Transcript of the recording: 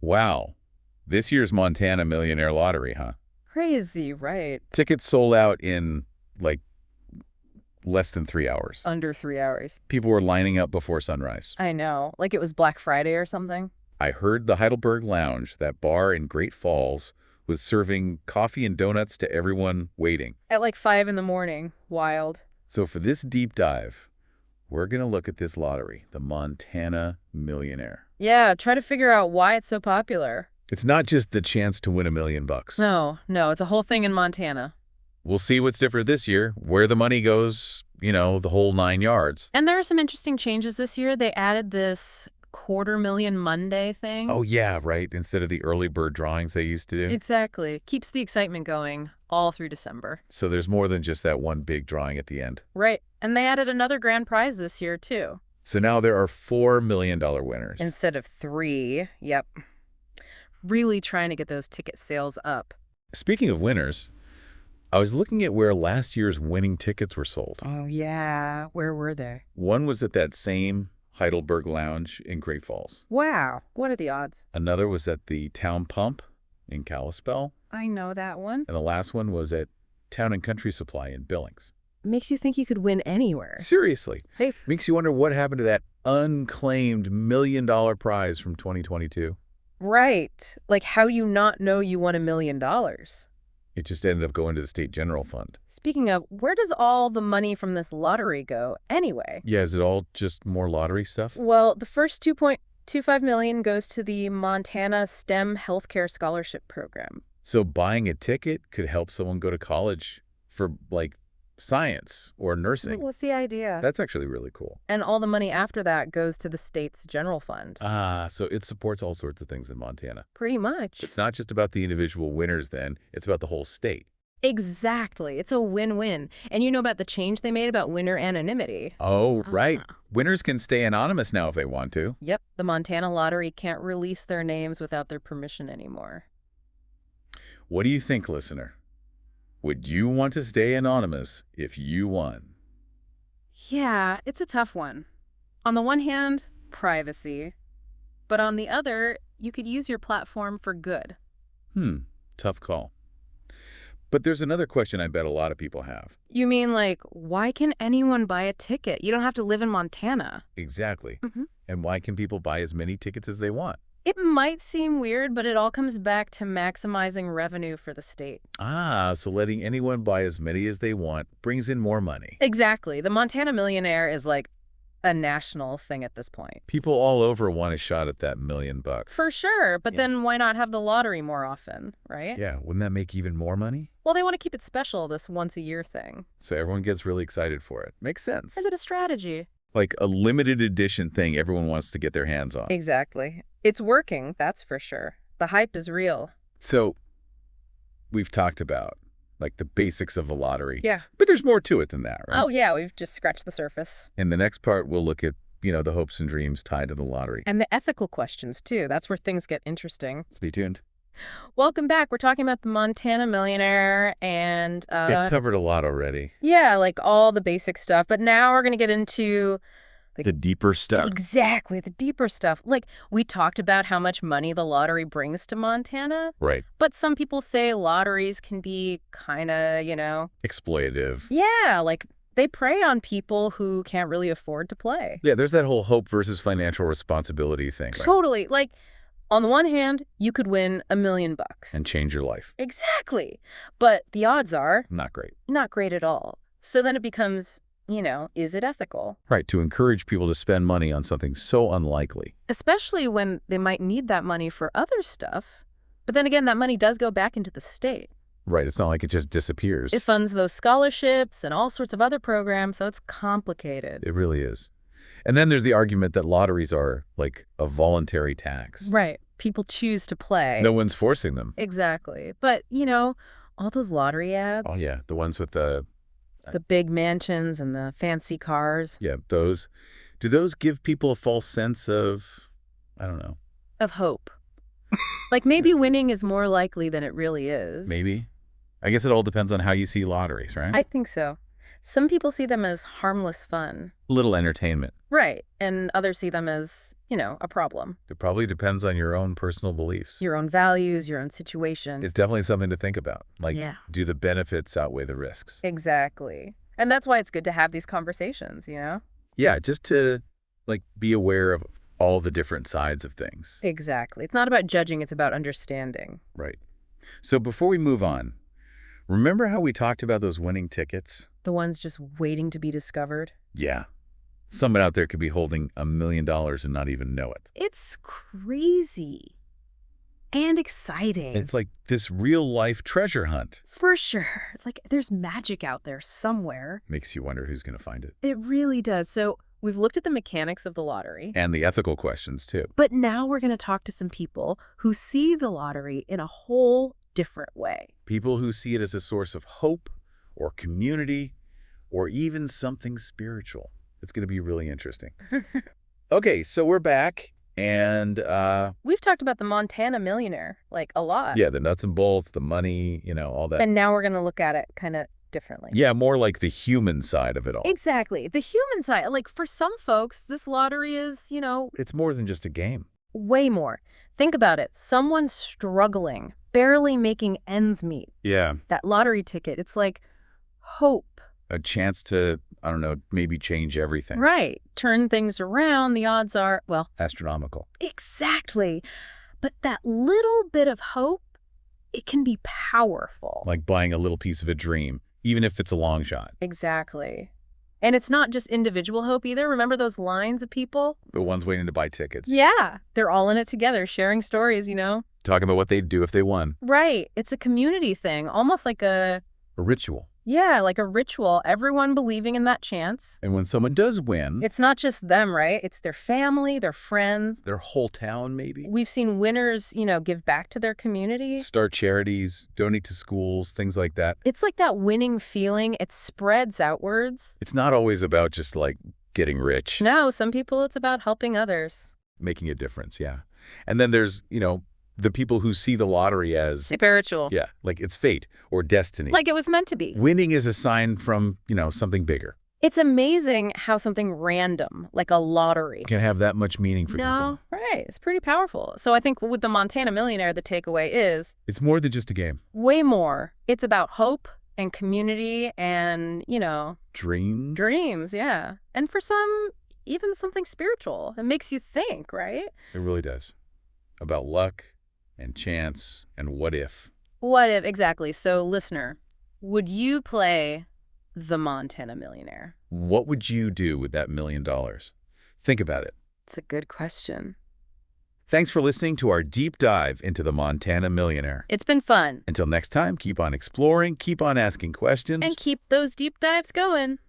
Wow. This year's Montana Millionaire Lottery, huh? Crazy, right? Tickets sold out in, like, less than 3 hours. Under 3 hours. People were lining up before sunrise. I know. Like it was Black Friday or something. I heard the Heidelberg Lounge, that bar in Great Falls, was serving coffee and donuts to everyone waiting. At like 5 in the morning. Wild. So for this deep dive, we're going to look at this lottery, the Montana Millionaire. Yeah, try to figure out why it's so popular. It's not just the chance to win $1 million. No, it's a whole thing in Montana. We'll see what's different this year, where the money goes, the whole 9 yards. And there are some interesting changes this year. They added this $250,000 Monday thing. Oh, yeah, right. Instead of the early bird drawings they used to do. Exactly. Keeps the excitement going all through December. So there's more than just that one big drawing at the end. Right. And they added another grand prize this year, too. So now there are $4 million winners. Instead of 3. Yep. Really trying to get those ticket sales up. Speaking of winners, I was looking at where last year's winning tickets were sold. Oh, yeah. Where were they? One was at that same Heidelberg Lounge in Great Falls. Wow. What are the odds? Another was at the Town Pump in Kalispell. I know that one. And the last one was at Town and Country Supply in Billings. Makes you think you could win anywhere. Seriously. Hey. Makes you wonder what happened to that unclaimed $1 million prize from 2022. Right. Like, how do you not know you won $1 million? It just ended up going to the State General Fund. Speaking of, where does all the money from this lottery go anyway? Yeah, is it all just more lottery stuff? Well, the first $2.25 million goes to the Montana STEM Healthcare Scholarship Program. So buying a ticket could help someone go to college for, like, science or nursing. What's the idea? That's actually really cool. And all the money after that goes to the state's general fund. Ah, so it supports all sorts of things in Montana. Pretty much. It's not just about the individual winners then, it's about the whole state. Exactly. It's a win-win. And you know about the change they made about winner anonymity. Oh, right. Winners can stay anonymous now if they want to. Yep. The Montana Lottery can't release their names without their permission anymore. What do you think, listener? Would you want to stay anonymous if you won? Yeah, it's a tough one. On the one hand, privacy. But on the other, you could use your platform for good. Tough call. But there's another question I bet a lot of people have. You mean, like, why can anyone buy a ticket? You don't have to live in Montana. Exactly. And why can people buy as many tickets as they want? It might seem weird, but it all comes back to maximizing revenue for the state. Ah, so letting anyone buy as many as they want brings in more money. Exactly. The Montana Millionaire is like a national thing at this point. People all over want a shot at that $1 million. For sure, but then why not have the lottery more often, right? Yeah, wouldn't that make even more money? Well, they want to keep it special, this once-a-year thing. So everyone gets really excited for it. Makes sense. Is it a strategy? Like a limited edition thing everyone wants to get their hands on. Exactly. It's working, that's for sure. The hype is real. So we've talked about, like, the basics of the lottery. Yeah. But there's more to it than that, right? Oh, yeah, we've just scratched the surface. In the next part, we'll look at, the hopes and dreams tied to the lottery. And the ethical questions, too. That's where things get interesting. Stay tuned. Welcome back. We're talking about the Montana Millionaire and... It covered a lot already. Yeah, like all the basic stuff. But now we're going to get into... The deeper stuff. Exactly, the deeper stuff. Like, we talked about how much money the lottery brings to Montana. Right. But some people say lotteries can be kind of, Exploitative. Yeah, like they prey on people who can't really afford to play. Yeah, there's that whole hope versus financial responsibility thing. Right? Totally. Like, on the one hand, you could win $1 million. And change your life. Exactly. But the odds are... Not great. Not great at all. So then it becomes... is it ethical? Right, to encourage people to spend money on something so unlikely. Especially when they might need that money for other stuff. But then again, that money does go back into the state. Right, it's not like it just disappears. It funds those scholarships and all sorts of other programs, so it's complicated. It really is. And then there's the argument that lotteries are like a voluntary tax. Right. People choose to play. No one's forcing them. Exactly. But, all those lottery ads. Oh, yeah, the ones with the big mansions and the fancy cars. Yeah, those. Do those give people a false sense of, I don't know. Of hope. Like maybe winning is more likely than it really is. Maybe. I guess it all depends on how you see lotteries, right? I think so. Some people see them as harmless fun. Little entertainment. Right. And others see them as, a problem. It probably depends on your own personal beliefs. Your own values, your own situation. It's definitely something to think about. Like, Yeah. do the benefits outweigh the risks? Exactly. And that's why it's good to have these conversations, Yeah, just to, be aware of all the different sides of things. Exactly. It's not about judging, it's about understanding. Right. So before we move on, remember how we talked about those winning tickets? The ones just waiting to be discovered. Yeah. Someone out there could be holding $1 million and not even know it. It's crazy. And exciting. It's like this real-life treasure hunt. For sure. There's magic out there somewhere. Makes you wonder who's going to find it. It really does. So we've looked at the mechanics of the lottery. And the ethical questions, too. But now we're going to talk to some people who see the lottery in a whole different way. People who see it as a source of hope or community or even something spiritual. It's going to be really interesting. Okay, so we're back. And we've talked about the Montana Millionaire, a lot. Yeah, the nuts and bolts, the money, all that. And now we're going to look at it kind of differently. Yeah, more like the human side of it all. Exactly. The human side. For some folks, this lottery is, It's more than just a game. way more. Think about it. Someone struggling, barely making ends meet. Yeah. That lottery ticket, it's like hope. A chance to, I don't know, maybe change everything. Right. Turn things around. The odds are, well... Astronomical. Exactly. But that little bit of hope, it can be powerful. Like buying a little piece of a dream, even if it's a long shot. Exactly. And it's not just individual hope either. Remember those lines of people? The ones waiting to buy tickets. Yeah. They're all in it together, sharing stories, Talking about what they'd do if they won. Right. It's a community thing, almost like a ritual. Yeah, like a ritual. Everyone believing in that chance. And when someone does win... It's not just them, right? It's their family, their friends. Their whole town, maybe. We've seen winners, give back to their community. Start charities, donate to schools, things like that. It's like that winning feeling. It spreads outwards. It's not always about just, getting rich. No, some people it's about helping others. Making a difference, yeah. And then there's, the people who see the lottery as... spiritual. Yeah, like it's fate or destiny. Like it was meant to be. Winning is a sign from, something bigger. It's amazing how something random, like a lottery, can have that much meaning for people. Right. It's pretty powerful. So I think with the Montana Millionaire, the takeaway is... It's more than just a game. Way more. It's about hope and community and, Dreams? Dreams, yeah. And for some, even something spiritual. It makes you think, right? It really does. About luck and chance and what if. What if, exactly. So, listener, would you play the Montana Millionaire? What would you do with that $1 million? Think about it. It's a good question. Thanks for listening to our deep dive into the Montana Millionaire. It's been fun. Until next time, keep on exploring, keep on asking questions. And keep those deep dives going.